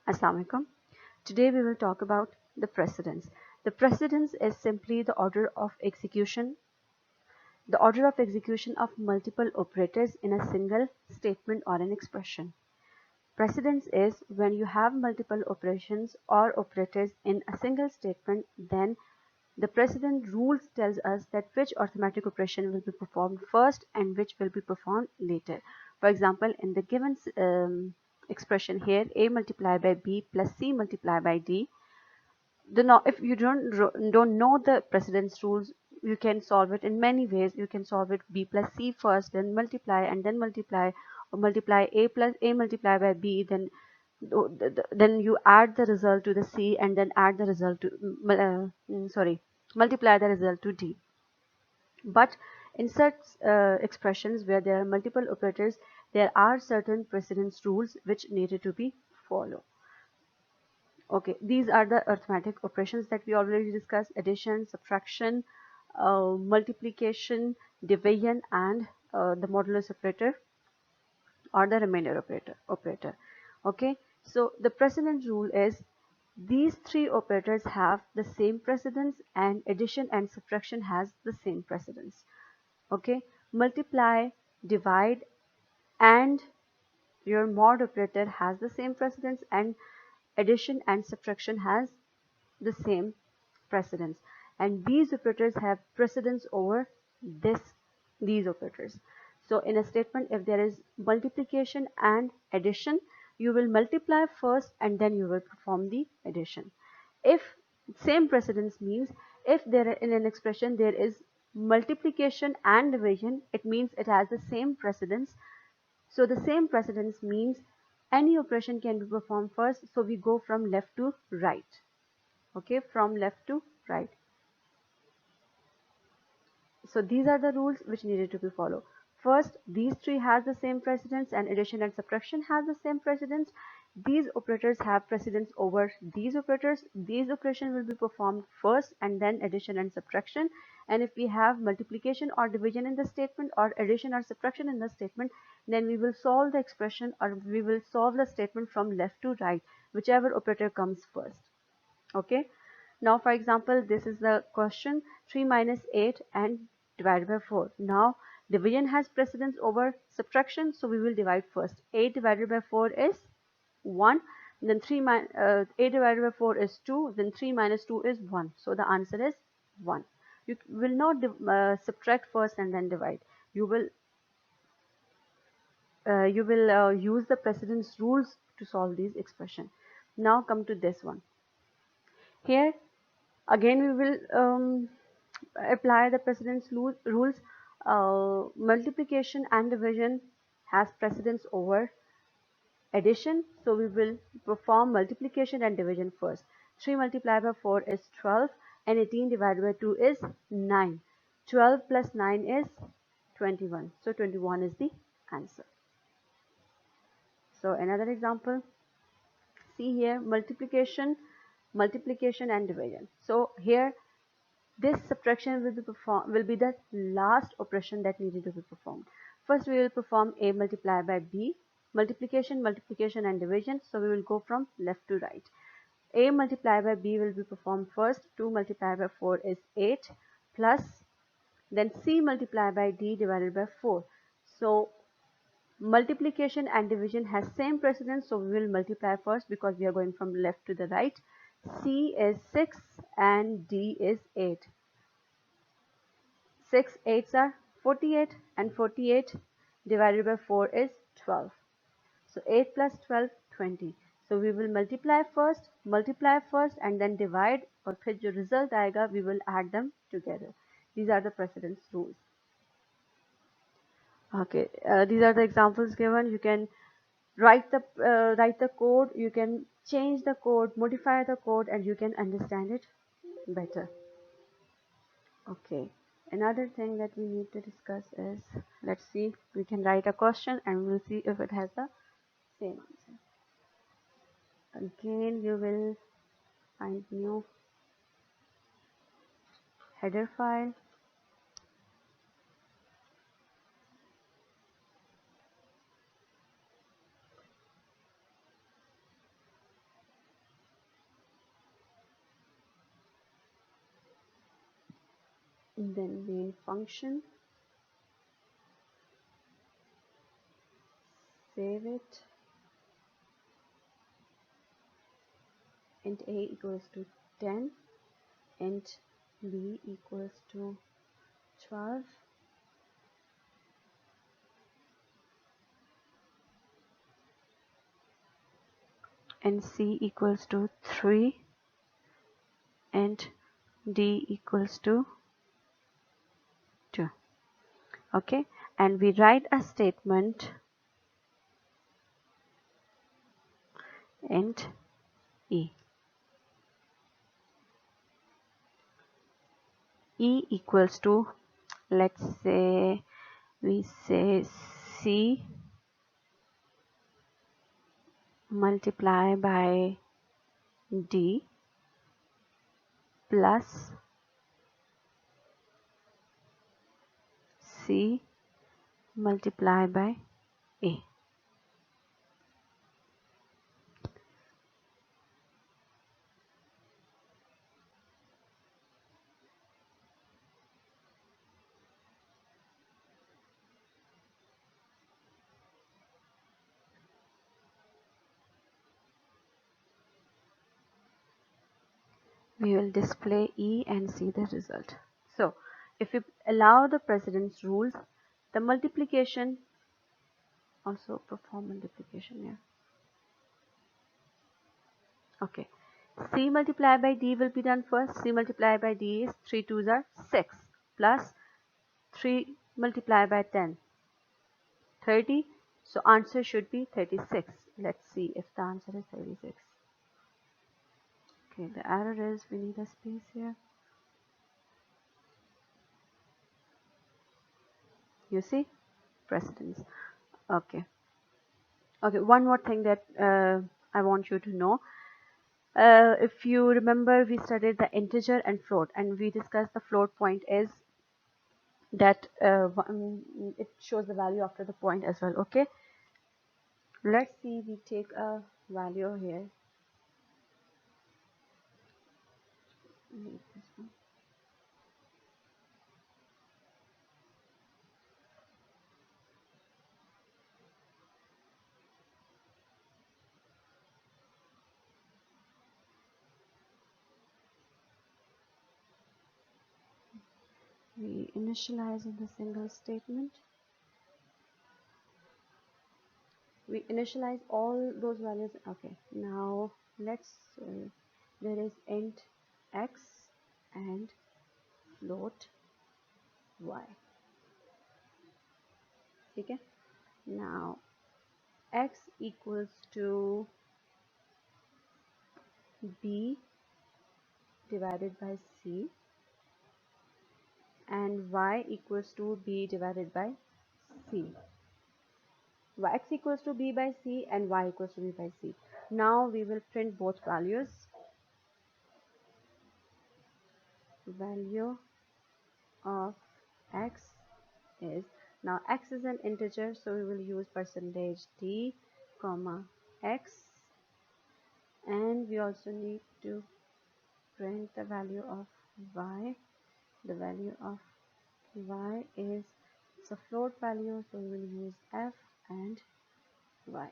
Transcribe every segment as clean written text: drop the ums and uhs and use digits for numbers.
Assalamu alaikum. Today we will talk about the precedence. The precedence is simply the order of execution of multiple operators in a single statement or an expression. Precedence is when you have multiple operations or operators in a single statement, then the precedent rules tells us that which arithmetic operation will be performed first and which will be performed later. For example, in the given expression here, a multiplied by b plus c multiplied by d, if you don't know the precedence rules, you can solve it in many ways. You can solve it b plus c first, then multiply and then multiply, or multiply a plus a multiplied by b, then you add the result to the c and then add the result to multiply the result to d. But in such expressions where there are multiple operators, there are certain precedence rules which needed to be followed. Okay, these are the arithmetic operations that we already discussed: addition, subtraction, multiplication, division, and the modulus operator or the remainder operator. Okay, so the precedence rule is these three operators have the same precedence and addition and subtraction has the same precedence. Okay, multiply, divide, and your mod operator has the same precedence, and addition and subtraction has the same precedence, and these operators have precedence over these operators. So in a statement, if there is multiplication and addition, you will multiply first and then you will perform the addition. If same precedence means if there in an expression there is multiplication and division, it means it has the same precedence. So the same precedence means any operation can be performed first, so we go from left to right. Okay, from left to right. So these are the rules which needed to be followed. First, these three has the same precedence and addition and subtraction has the same precedence. These operators have precedence over these operators. These operations will be performed first and then addition and subtraction. And if we have multiplication or division in the statement or addition or subtraction in the statement, then we will solve the expression or we will solve the statement from left to right, whichever operator comes first. Okay. Now, for example, this is the question: 3 minus 8 and divided by 4. Now, division has precedence over subtraction, so we will divide first. 8 divided by 4 is 1. Then 8 divided by 4 is 2. Then 3 minus 2 is 1. So the answer is 1. You will not subtract first and then divide. You will use the precedence rules to solve these expression. Now come to this one. Here again we will apply the precedence rules. Multiplication and division has precedence over addition, so we will perform multiplication and division first. 3 multiplied by 4 is 12 and 18 divided by 2 is 9. 12 plus 9 is 21, so 21 is the answer. So another example, see here, multiplication and division. So here this subtraction will be the last operation that needed to be performed. First we will perform a multiplied by b, multiplication and division, so we will go from left to right. A multiplied by b will be performed first. 2 multiplied by 4 is 8 plus then c multiplied by d divided by 4. So multiplication and division has same precedence, so we will multiply first because we are going from left to the right. C is 6 and D is 8. 6 8s are 48 and 48 divided by 4 is 12. So 8 plus 12, 20. So we will multiply first and then divide, और फिर जो result आएगा we will add them together. These are the precedence rules. Okay, these are the examples given. You can write the code, you can change the code, modify the code, and you can understand it better. Okay, another thing that we need to discuss is, let's see, we can write a question and we'll see if it has the same answer. Again, you will find new header file. then main function, save it, int a equals to 10, int b equals to 12, and c equals to 3, and d equals to 2. Okay, and we write a statement int e equals to, let's say we say c multiply by d plus c multiply by a. We will display e and see the result. So if we allow the precedence rules, the multiplication, also perform multiplication here. Okay, c multiplied by d will be done first. C multiplied by d is 3 2s are 6 plus 3 multiplied by 10, 30. So answer should be 36. Let's see if the answer is 36. Okay, the error is we need a space here. You see, precedence. Okay. Okay, one more thing that I want you to know. If you remember, we studied the integer and float, and we discussed the float point is that it shows the value after the point as well. Okay, let's see, we take a value here. We initialize in the single statement. We initialize all those values. Okay, now let's there is int x and float y. Okay, now x equals to b divided by c, and y equals to b divided by c. X equals to b by c and y equals to b by c. Now we will print both values. Value of x is, now x is an integer, so we will use percentage d comma x, and we also need to print the value of y. The value of y is, it's a float value, so we will use f and y.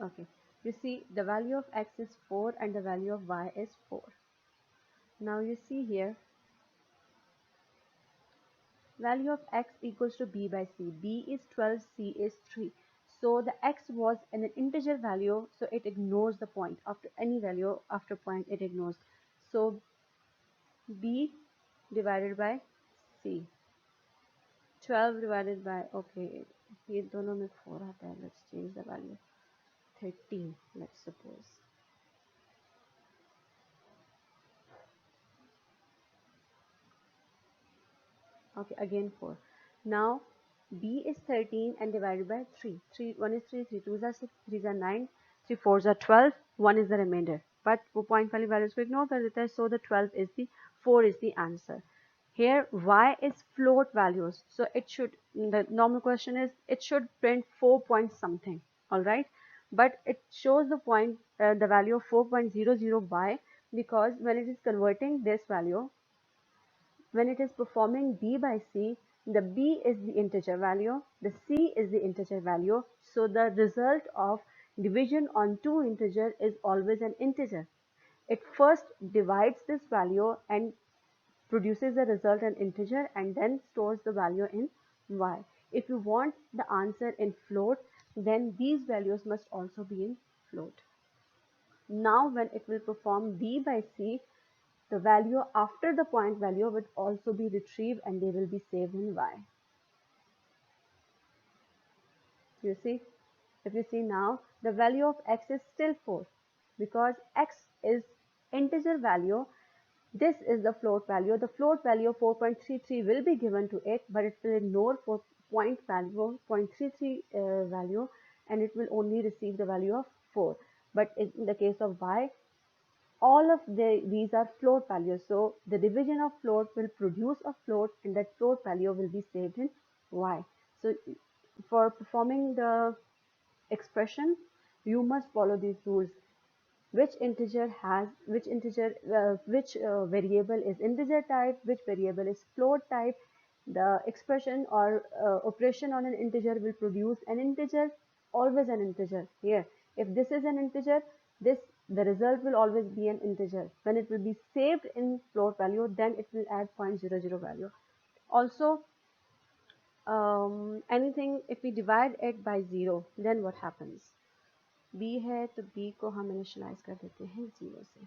Okay, you see the value of x is 4 and the value of y is 4. Now you see here, value of x equals to b by c. B is 12, c is 3. So the x was an integer value, so it ignores the point. After any value after point, it ignores. So b divided by c. 12 divided by, okay, ये दोनों में 4 आता है. Let's change the value. 13, let's suppose. Okay, again 4. Now b is 13 and divided by 3. 1 is 3, 3 2s are 6, 3s are 9, 3 4s are 12, 1 is the remainder. But वो point वाली values को ignore कर देता है, so the 12 is the 4 is the answer. Here y is float values, so it should, the normal question is it should print 4 point something. All right. but it shows the value of 4.00 by, because when it is converting this value, when it is performing B by C, the B is the integer value, the C is the integer value, so the result of division on two integer is always an integer. It first divides this value and produces the result an integer and then stores the value in y. If you want the answer in float, then these values must also be in float. Now when it will perform B by C, the value after the point value would also be retrieved and they will be saved in y. You see, if you see now, the value of x is still 4 because x is integer value. This is the float value. The float value of 4.33 will be given to it, but it will ignore for point value 0.33 value, and it will only receive the value of 4. But in the case of y, all of these are float values, so the division of float will produce a float and that float value will be saved in y. So for performing the expression, you must follow these rules. Which variable is integer type, which variable is float type. The expression or operation on an integer will produce an integer, always an integer. Here, if this is an integer, the result will always be an integer. When it will be saved in float value, then it will add 0.00 value. Also, anything if we divide it by 0, then what happens? b है तो b को हम initialise कर देते हैं 0 से.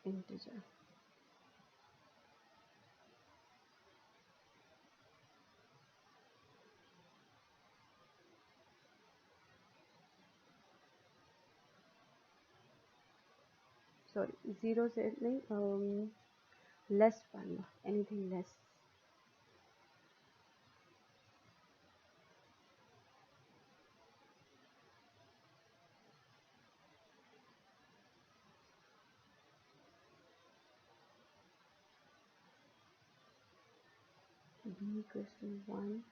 Integer. Sorry, 0 से नहीं, less value, anything less. b equals to 1.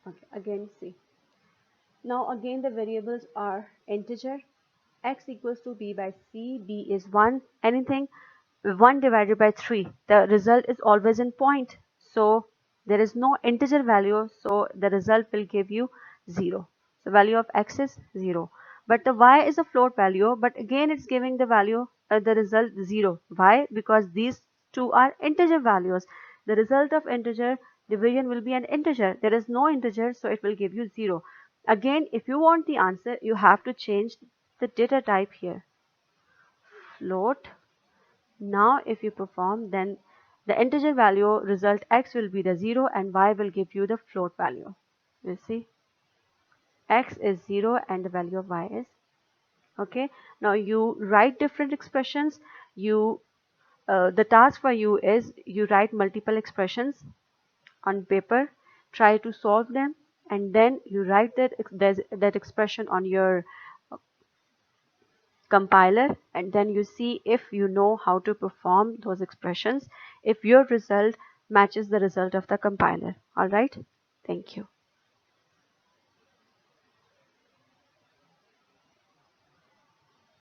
Okay, again see. Now again the variables are integer. X equals to b by c. B is 1. Anything 1 divided by 3. The result is always in point. So there is no integer value. So the result will give you 0. So value of x is 0. But the y is a float value. But again it's giving the value, the result 0. Why? Because these two are integer values. The result of integer division will be an integer. There is no integer, so it will give you 0. Again, if you want the answer, you have to change the data type here. Float. Now if you perform, then the integer value result x will be the 0 and y will give you the float value. You see, x is 0 and the value of y is okay. Now you write different expressions. The task for you is you write multiple expressions on paper, try to solve them, and then you write that expression on your compiler, and then you see if you know how to perform those expressions, if your result matches the result of the compiler. All right, thank you.